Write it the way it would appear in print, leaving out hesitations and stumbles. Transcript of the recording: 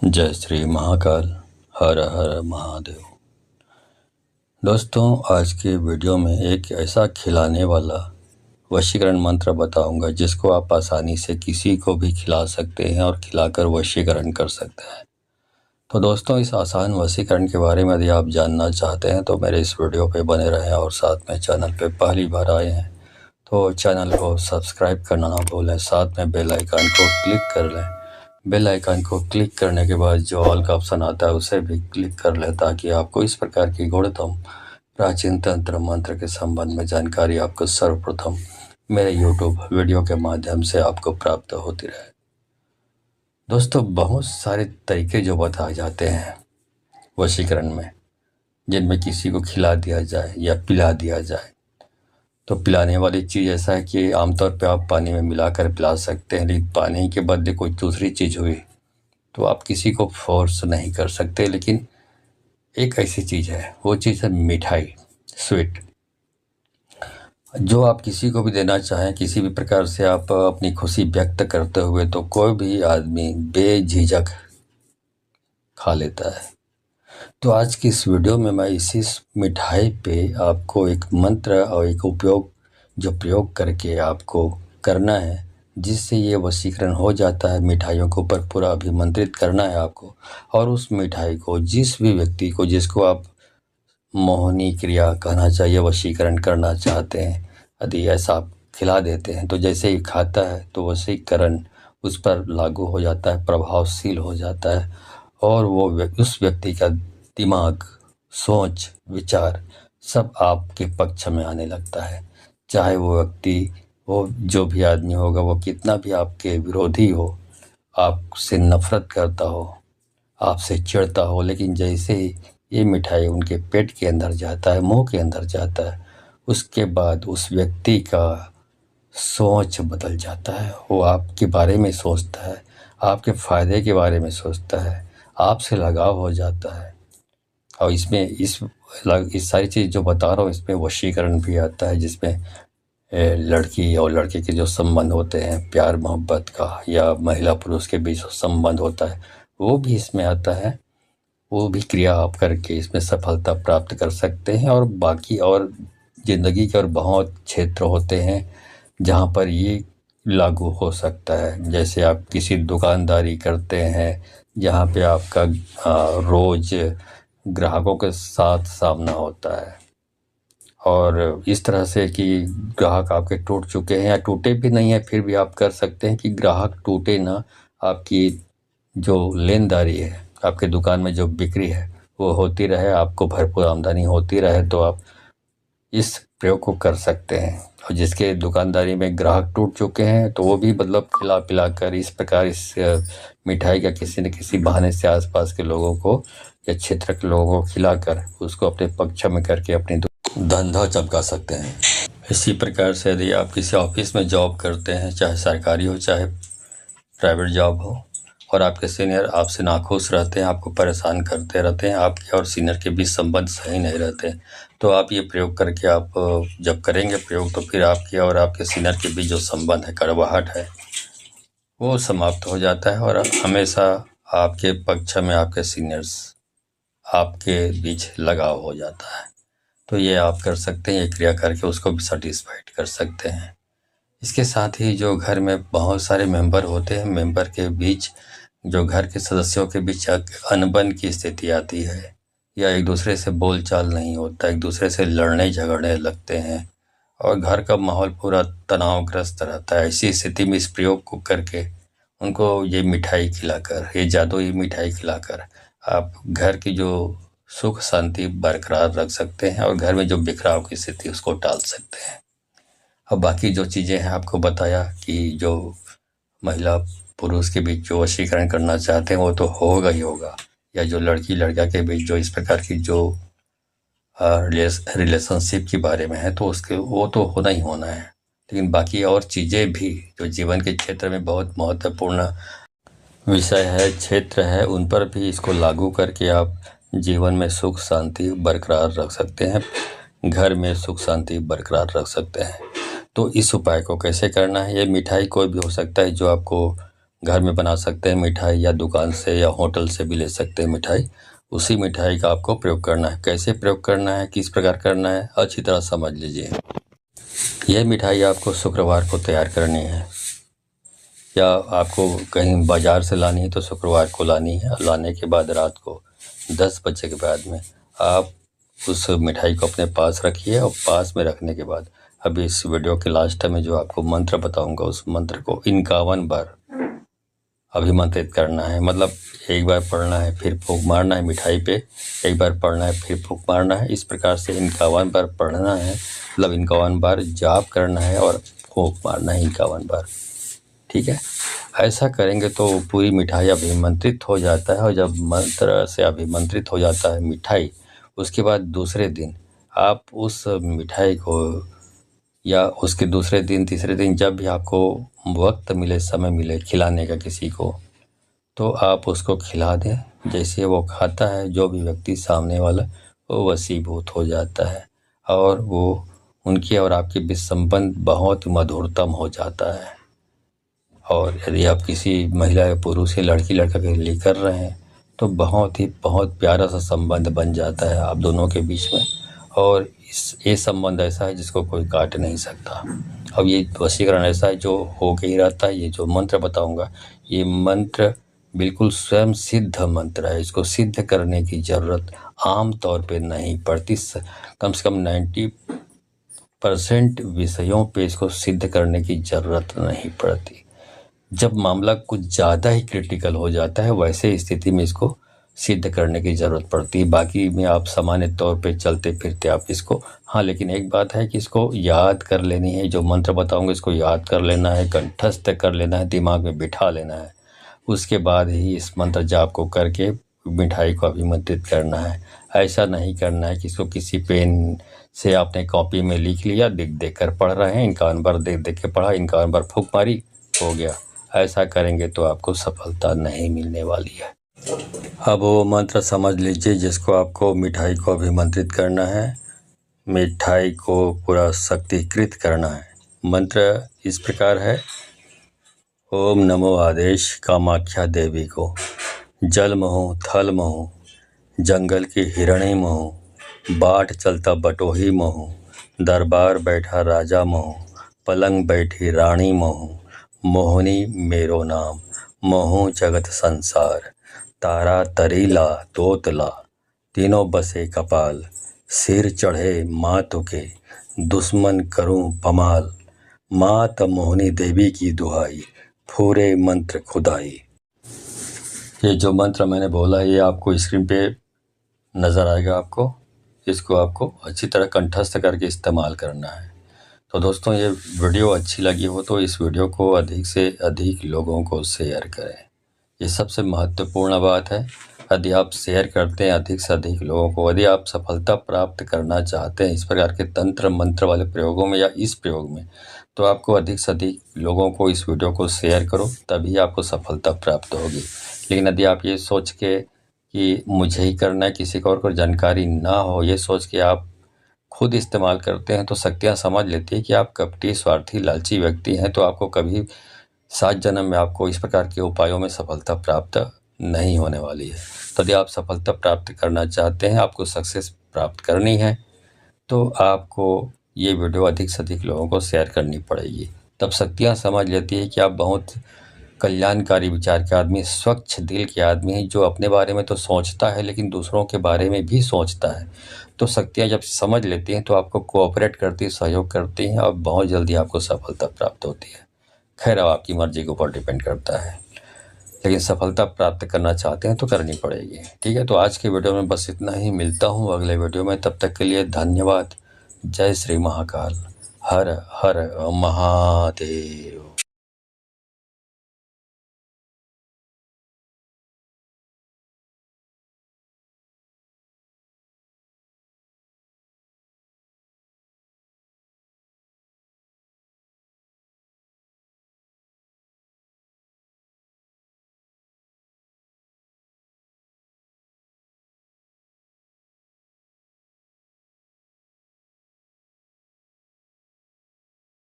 जय श्री महाकाल। हर हर महादेव। दोस्तों, आज के वीडियो में एक ऐसा खिलाने वाला वशीकरण मंत्र बताऊंगा जिसको आप आसानी से किसी को भी खिला सकते हैं और खिलाकर वशीकरण कर सकते हैं। तो दोस्तों, इस आसान वशीकरण के बारे में यदि आप जानना चाहते हैं तो मेरे इस वीडियो पे बने रहें, और साथ में चैनल पे पहली बार आए हैं तो चैनल को सब्सक्राइब करना ना भूलें, साथ में बेल आइकन को क्लिक कर लें। बेल आइकन को क्लिक करने के बाद जो ऑल का ऑप्शन आता है उसे भी क्लिक कर लें, ताकि आपको इस प्रकार की गुणतम प्राचीन तंत्र मंत्र के संबंध में जानकारी आपको सर्वप्रथम मेरे यूट्यूब वीडियो के माध्यम से आपको प्राप्त होती रहे। दोस्तों, बहुत सारे तरीके जो बताए जाते हैं वशीकरण में, जिनमें किसी को खिला दिया जाए या पिला दिया जाए। तो पिलाने वाली चीज़ ऐसा है कि आमतौर पे आप पानी में मिलाकर पिला सकते हैं, लेकिन पानी के बदले कोई दूसरी चीज़ हुई तो आप किसी को फोर्स नहीं कर सकते। लेकिन एक ऐसी चीज़ है, वो चीज़ है मिठाई, स्वीट, जो आप किसी को भी देना चाहें किसी भी प्रकार से आप अपनी खुशी व्यक्त करते हुए, तो कोई भी आदमी बेझिझक खा लेता है। तो आज की इस वीडियो में मैं इसी मिठाई पे आपको एक मंत्र और एक प्रयोग करके आपको करना है, जिससे ये वशीकरण हो जाता है। मिठाइयों के ऊपर पूरा अभिमंत्रित करना है आपको, और उस मिठाई को जिस भी व्यक्ति को, जिसको आप मोहनी क्रिया कहना चाहिए, वशीकरण करना चाहते हैं, यदि ऐसा आप खिला देते हैं तो जैसे ही खाता है तो वशीकरण उस पर लागू हो जाता है, प्रभावशील हो जाता है, और वो उस व्यक्ति का दिमाग, सोच, विचार सब आपके पक्ष में आने लगता है। चाहे वो व्यक्ति, वो जो भी आदमी होगा, वो कितना भी आपके विरोधी हो, आपसे नफरत करता हो, आपसे चिढ़ता हो, लेकिन जैसे ही ये मिठाई उनके पेट के अंदर जाता है, मुंह के अंदर जाता है, उसके बाद उस व्यक्ति का सोच बदल जाता है। वो आपके बारे में सोचता है, आपके फ़ायदे के बारे में सोचता है, आपसे लगाव हो जाता है। और इसमें इस सारी चीज़ जो बता रहा हूँ, इसमें वशीकरण भी आता है, जिसमें लड़की और लड़के के जो संबंध होते हैं, प्यार मोहब्बत का, या महिला पुरुष के बीच संबंध होता है, वो भी इसमें आता है। वो भी क्रिया आप करके इसमें सफलता प्राप्त कर सकते हैं। और बाकी और ज़िंदगी के और बहुत क्षेत्र होते हैं जहाँ पर ये लागू हो सकता है। जैसे आप किसी दुकानदारी करते हैं जहाँ पे आपका रोज़ ग्राहकों के साथ सामना होता है, और इस तरह से कि ग्राहक आपके टूट चुके हैं या टूटे भी नहीं हैं, फिर भी आप कर सकते हैं कि ग्राहक टूटे ना, आपकी जो लेनदारी है, आपके दुकान में जो बिक्री है वो होती रहे, आपको भरपूर आमदनी होती रहे। तो आप इस प्रयोग को कर सकते हैं। और जिसके दुकानदारी में ग्राहक टूट चुके हैं तो वो भी मतलब खिला पिला कर इस प्रकार इस मिठाई का किसी न किसी बहाने से आसपास के लोगों को या क्षेत्र के लोगों को खिलाकर उसको अपने पक्ष में करके अपनी धंधा चमका सकते हैं। इसी प्रकार से यदि आप किसी ऑफिस में जॉब करते हैं, चाहे सरकारी हो चाहे प्राइवेट जॉब हो, और आपके सीनियर आपसे नाखुश रहते हैं, आपको परेशान करते रहते हैं, आपके और सीनियर के बीच संबंध सही नहीं रहते, तो आप ये प्रयोग करके आप जब करेंगे प्रयोग, तो फिर आपके और आपके सीनियर के बीच जो संबंध है, कड़वाहट है, वो समाप्त हो जाता है, और हमेशा आपके पक्ष में आपके सीनियर्स आपके बीच लगाव हो जाता है। तो ये आप कर सकते हैं, ये क्रिया करके उसको भी सेटिस्फाइड कर सकते हैं। इसके साथ ही जो घर में बहुत सारे मेंबर होते हैं, मेंबर के बीच, जो घर के सदस्यों के बीच अनबन की स्थिति आती है, या एक दूसरे से बोलचाल नहीं होता, एक दूसरे से लड़ने झगड़ने लगते हैं, और घर का माहौल पूरा तनावग्रस्त रहता है। ऐसी स्थिति में इस प्रयोग को करके उनको ये मिठाई खिलाकर, ये जादुई मिठाई खिलाकर आप घर की जो सुख शांति बरकरार रख सकते हैं, और घर में जो बिखराव की स्थिति उसको टाल सकते हैं। अब बाकी जो चीज़ें हैं आपको बताया कि जो महिला पुरुष के बीच जो वशीकरण करना चाहते हैं वो तो होगा ही होगा, या जो लड़की लड़का के बीच जो इस प्रकार की जो रिलेशनशिप के बारे में है, तो उसके वो तो होना ही होना है। लेकिन बाकी और चीज़ें भी जो जीवन के क्षेत्र में बहुत महत्वपूर्ण विषय है, क्षेत्र है, उन पर भी इसको लागू करके आप जीवन में सुख शांति बरकरार रख सकते हैं, घर में सुख शांति बरकरार रख सकते हैं। तो इस उपाय को कैसे करना है, ये मिठाई कोई भी हो सकता है जो आपको घर में बना सकते हैं मिठाई, या दुकान से या होटल से भी ले सकते हैं मिठाई। उसी मिठाई का आपको प्रयोग करना है। कैसे प्रयोग करना है, किस प्रकार करना है, अच्छी तरह समझ लीजिए। यह मिठाई आपको शुक्रवार को तैयार करनी है, या आपको कहीं बाज़ार से लानी है तो शुक्रवार को लानी है। लाने के बाद रात को 10 बजे के बाद में आप उस मिठाई को अपने पास रखिए, और पास में रखने के बाद अभी इस वीडियो के लास्ट में जो आपको मंत्र बताऊंगा, उस मंत्र को 51 बार अभिमंत्रित करना है। मतलब एक बार पढ़ना है, फिर फूंक मारना है मिठाई पे, एक बार पढ़ना है, फिर फूंक मारना है। इस प्रकार से 51 बार पढ़ना है, मतलब 51 बार जाप करना है और फूंक मारना है 51 बार। ठीक है, ऐसा करेंगे तो पूरी मिठाई अभिमंत्रित हो जाता है। और जब मंत्र से अभिमंत्रित हो जाता है मिठाई, उसके बाद दूसरे दिन आप उस मिठाई को, या उसके दूसरे दिन तीसरे दिन जब भी आपको वक्त मिले, समय मिले खिलाने का किसी को, तो आप उसको खिला दें। जैसे वो खाता है, जो भी व्यक्ति सामने वाला, वो वशीभूत हो जाता है, और वो उनकी और आपके बीच संबंध बहुत मधुरतम हो जाता है। और यदि आप किसी महिला या पुरुष या लड़की लड़का के लिए कर रहे हैं, तो बहुत प्यारा सा संबंध बन जाता है आप दोनों के बीच में। और ये संबंध ऐसा है जिसको कोई काट नहीं सकता। अब ये वशीकरण ऐसा है जो हो के ही रहता है। ये जो मंत्र बताऊंगा, ये मंत्र बिल्कुल स्वयं सिद्ध मंत्र है। इसको सिद्ध करने की ज़रूरत आम तौर पे नहीं पड़ती। कम से कम 90% विषयों पे इसको सिद्ध करने की ज़रूरत नहीं पड़ती। जब मामला कुछ ज़्यादा ही क्रिटिकल हो जाता है, वैसे स्थिति में इसको सिद्ध करने की ज़रूरत पड़ती है। बाकी में आप सामान्य तौर पे चलते फिरते आप इसको, हाँ, लेकिन एक बात है कि इसको याद कर लेनी है। जो मंत्र बताऊंगा इसको याद कर लेना है, कंठस्थ कर लेना है, दिमाग में बिठा लेना है। उसके बाद ही इस मंत्र जाप को करके मिठाई को अभिमंत्रित करना है। ऐसा नहीं करना है कि इसको किसी पेन से आपने कॉपी में लिख लिया, देख कर पढ़ रहे हैं, 51 बार देख के पढ़ा, 51 बार फूंक मारी, हो गया। ऐसा करेंगे तो आपको सफलता नहीं मिलने वाली है। अब वो मंत्र समझ लीजिए जिसको आपको मिठाई को अभिमंत्रित करना है, मिठाई को पूरा शक्तिकृत करना है। मंत्र इस प्रकार है: ओम नमो आदेश कामाख्या देवी को, जल महू थल महू, जंगल की हिरणी महू, बाट चलता बटोही महू, दरबार बैठा राजा महू, पलंग बैठी रानी महू, मोहनी मेरो नाम, मोहू जगत संसार, तारा तरीला तोतला, तीनों बसे कपाल, सिर चढ़े मातु के, दुश्मन करूं पमाल, मात मोहनी देवी की दुहाई, फूरे मंत्र खुदाई। ये जो मंत्र मैंने बोला है, ये आपको स्क्रीन पे नज़र आएगा आपको। इसको आपको अच्छी तरह कंठस्थ करके इस्तेमाल करना है। तो दोस्तों, ये वीडियो अच्छी लगी हो तो इस वीडियो को अधिक से अधिक लोगों को शेयर करें। ये सबसे महत्वपूर्ण बात है। यदि आप शेयर करते हैं अधिक से अधिक लोगों को, यदि आप सफलता प्राप्त करना चाहते हैं इस प्रकार के तंत्र मंत्र वाले प्रयोगों में या इस प्रयोग में, तो आपको अधिक से अधिक लोगों को इस वीडियो को शेयर करो, तभी आपको सफलता प्राप्त होगी। लेकिन यदि आप ये सोच के कि मुझे ही करना है, किसी को और को जानकारी ना हो, ये सोच के आप खुद इस्तेमाल करते हैं, तो शक्तियाँ समझ लेती है कि आप कपटी, स्वार्थी, लालची व्यक्ति हैं। तो आपको कभी 7 जन्म में आपको इस प्रकार के उपायों में सफलता प्राप्त नहीं होने वाली है। तो यदि आप सफलता प्राप्त करना चाहते हैं, आपको सक्सेस प्राप्त करनी है, तो आपको ये वीडियो अधिक से अधिक लोगों को शेयर करनी पड़ेगी। तब शक्तियाँ समझ लेती है कि आप बहुत कल्याणकारी विचार के आदमी, स्वच्छ दिल के आदमी हैं, जो अपने बारे में तो सोचता है लेकिन दूसरों के बारे में भी सोचता है। तो शक्तियाँ जब समझ लेती हैं तो आपको कोऑपरेट करती है, सहयोग करती हैं, और बहुत जल्दी आपको सफलता प्राप्त होती है। खैर, अब आपकी मर्जी के ऊपर डिपेंड करता है, लेकिन सफलता प्राप्त करना चाहते हैं तो करनी पड़ेगी। ठीक है, तो आज के वीडियो में बस इतना ही। मिलता हूँ अगले वीडियो में, तब तक के लिए धन्यवाद। जय श्री महाकाल। हर हर महादेव।